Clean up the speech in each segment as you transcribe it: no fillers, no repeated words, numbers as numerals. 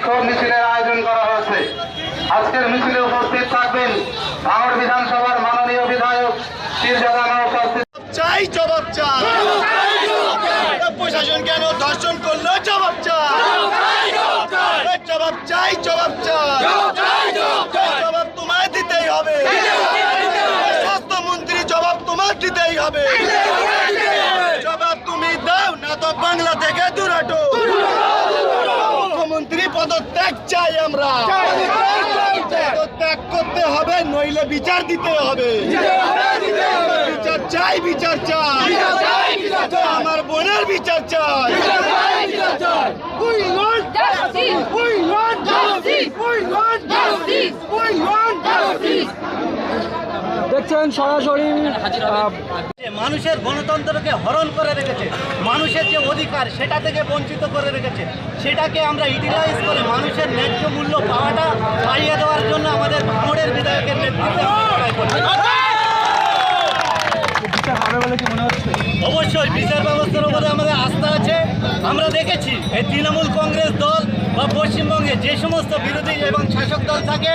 বিক্ষোভ মিছিলের আয়োজন করা হয়েছে। আজকের মিছিলে উপস্থিত থাকবেন ভাঙড় বিধানসভার মাননীয় বিধায়ক পীরজাদা নওশাদ। চাই জবাব চাই, প্রশাসন কেন ধর্ষণ করলো? জবাব চাই, জবাব চাই, জবাব চাই, জবাব তোমায় দিতেই হবে। স্বাস্থ্যমন্ত্রী জবাব তোমার দিতেই হবে। জবাব তুমি দাও, না তো বাংলা থেকে দূরাটো। মুখ্যমন্ত্রী পদত্যাগ চাই আমরা, পদত্যাগ করতে হবে, নইলে বিচার দিতে হবে। বিচার চাই, বিচার চাই, আমার বোনের বিচার চাই। We want justice. We want justice. We want justice. We want justice. দেখছেন সরাসরি মানুষের গণতন্ত্রকে হরণ করে রেখেছে, মানুষের যে অধিকার সেটা থেকে বঞ্চিত করে রেখেছে, সেটাকে আমরা ইউটিলাইজ করে মানুষের ন্যায্য মূল্য পাওয়াটা পাইয়ে দেওয়ার জন্য আমাদের ভাঙড়ের বিধায়কের নেতৃত্বে অবশ্যই বিচার ব্যবস্থার উপরে আমাদের আস্থা আছে। আমরা দেখেছি এই তৃণমূল কংগ্রেস দল বা পশ্চিমবঙ্গে যে সমস্ত বিরোধী এবং শাসক দল থাকে,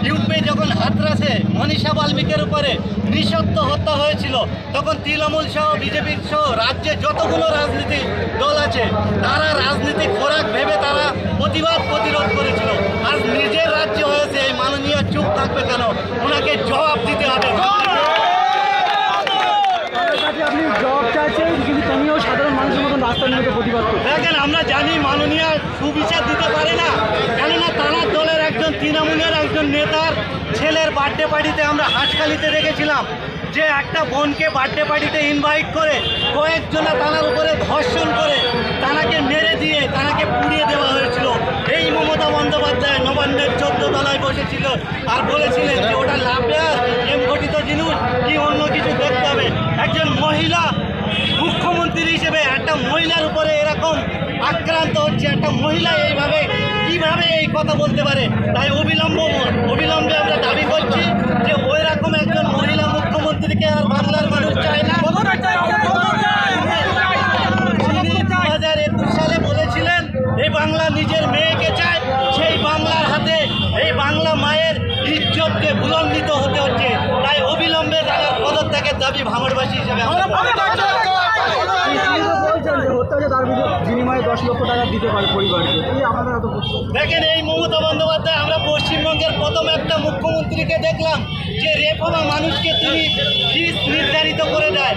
ইউপি যখন হাতরাসে মনীষা বাল্মীকের উপরে নৃশংস হত্যা হয়েছিল, তখন তৃণমূল সহ বিজেপি সহ রাজ্যে যতগুলো রাজনীতি দল আছে তারা রাজনীতি খোরাক ভেবে তারা প্রতিরোধ করেছিল। আজ নিজের রাজ্য হয়েছে, এই মাননীয় চুপ থাকবে কেন? ওনাকে জবাব দিতে হবে। আপনি জবাব চাইছেন, কিন্তু তুমিও সাধারণ মানুষের মতন রাস্তার মধ্যে প্রতিবাদ করো। দেখেন, আমরা জানি মাননীয় সুবিচার দিতে পারে না, কেননা তাঁর দলের একজন তৃণমূলের একজন নেতার ছেলের বার্থডে পার্টিতে আমরা হাঁসখালিতে দেখেছিলাম যে একটা বোনকে বার্থডে পার্টিতে ইনভাইট করে কয়েকজনা তানার উপরে ধর্ষণ করে তানাকে মেরে দিয়ে তানাকে পুড়িয়ে দেওয়া হয়েছিল। এই মমতা বন্দ্যোপাধ্যায় নবান্নের 14 তলায় বসেছিল আর বলেছিলেন যে ওটা লাভের ঘটিত জিনিস কি অন্য কিছু দেখতে হবে। একজন মহিলা মুখ্যমন্ত্রী হিসেবে একটা মহিলার উপরে এরকম আক্রান্ত হচ্ছে, একটা মহিলা এইভাবে কিভাবে এই কথা বলতে পারে? তাই অবিলম্বে আমরা দাবি করছি যে ওই রকম একজন মহিলা মুখ্যমন্ত্রীকে আর বাংলার মানুষ চায় না। 2021 সালে বলেছিলেন এই বাংলা নিজের মেয়েকে চায়, সেই বাংলার হাতে এই বাংলা মায়ের ইজ্জতকে বুলন্দিত হতে হচ্ছে। তাই অবিলম্বে তারা পদত্যাগের দাবি ভাঙড়বাসী হিসেবে বিনিময়ে 10 লক্ষ টাকা দিতে পারে পরিবারকে। দেখেন, এই মমতা বন্দ্যোপাধ্যায় আমরা পশ্চিমবঙ্গের প্রথম একটা মুখ্যমন্ত্রীকে দেখলাম যে রেপ হওয়া মানুষকে তিনি ফিস নির্ধারিত করে দেয়।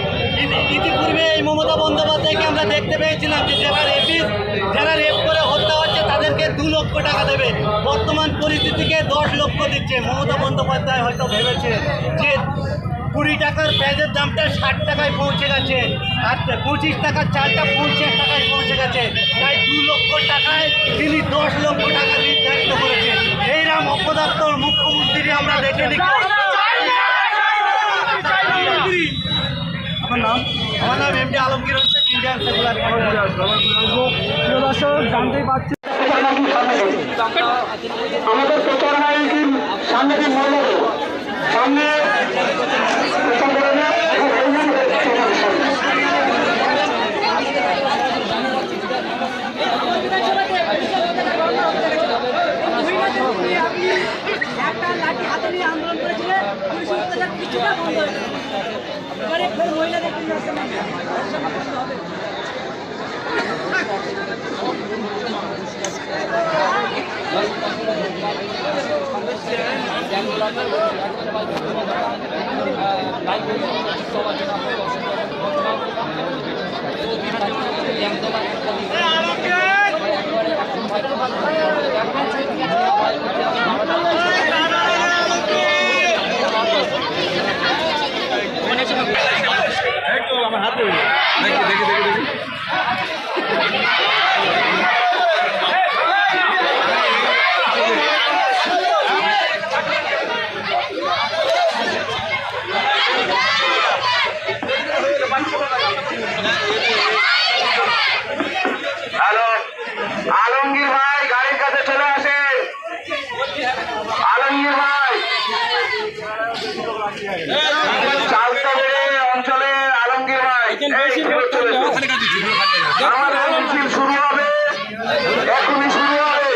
ইতিপূর্বে এই মমতা বন্দ্যোপাধ্যায়কে আমরা দেখতে পেয়েছিলাম যে যারা রেপ করে হত্যা হচ্ছে তাদেরকে 2 লক্ষ টাকা দেবে। বর্তমান পরিস্থিতিকে 10 লক্ষ দিচ্ছে। মমতা বন্দ্যোপাধ্যায় হয়তো ভেবেছে যে 20 টাকার পেঁয়াজের দামটা 60 টাকায় পৌঁছে গেছে, আর 25 টাকার চালটা 50 টাকায় পৌঁছে গেছে। তাই 2 লক্ষ টাকায় তিনি 10 লক্ষ টাকা নির্ধারিত করেছেন। এইরকম অপদার্থ মুখ্যমন্ত্রী আমরা দেখে নিই। আমার নাম MD Alamgir Hossain, Indian secular. দর্শক জানতেই পারছি আমাদের প্রচার আয়োজন সামনে সামনে একটা লাঠি হাতে নিয়ে আন্দোলন করেছিলেন, পুলিশ অত্যাচার কিছুটা বন্ধ হয়েছে। এবারে ফের মহিলা দেখতে যাচ্ছে না। আমার হাতে দেখি আলমগীর ভাই গাড়ির কাছে চলে আসেন। আলমগীর ভাই চালতাবেড়ে অঞ্চলে আলমগীর ভাই আমাদের মিছিল শুরু হবে, এখনই শুরু হবে।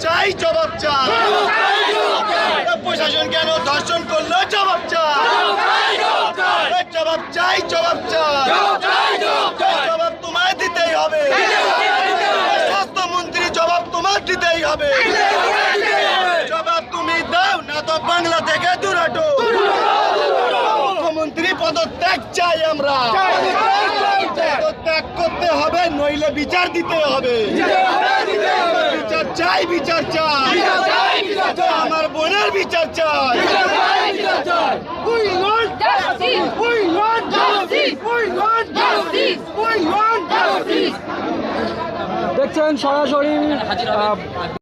চাই জবাব চাই প্রশাসন কেন ধর্ষণ করলো জবাব চাই জবাব চাই জবাব চাই জবাব তোমায় দিতেই হবে স্বাস্থ্যমন্ত্রী জবাব তোমার দিতেই হবে জবাব তুমি দাও না তো বাংলা থেকে দূর হটো মুখ্যমন্ত্রী পদত্যাগ চাই আমরা পদত্যাগ করতে হবে নইলে বিচার দিতে হবে বিচার চাই বিচার চাই আমার বোনের বিচার চাই We want Justice! We want Justice! We want Justice! We want Justice! দেখছেন সরাসরি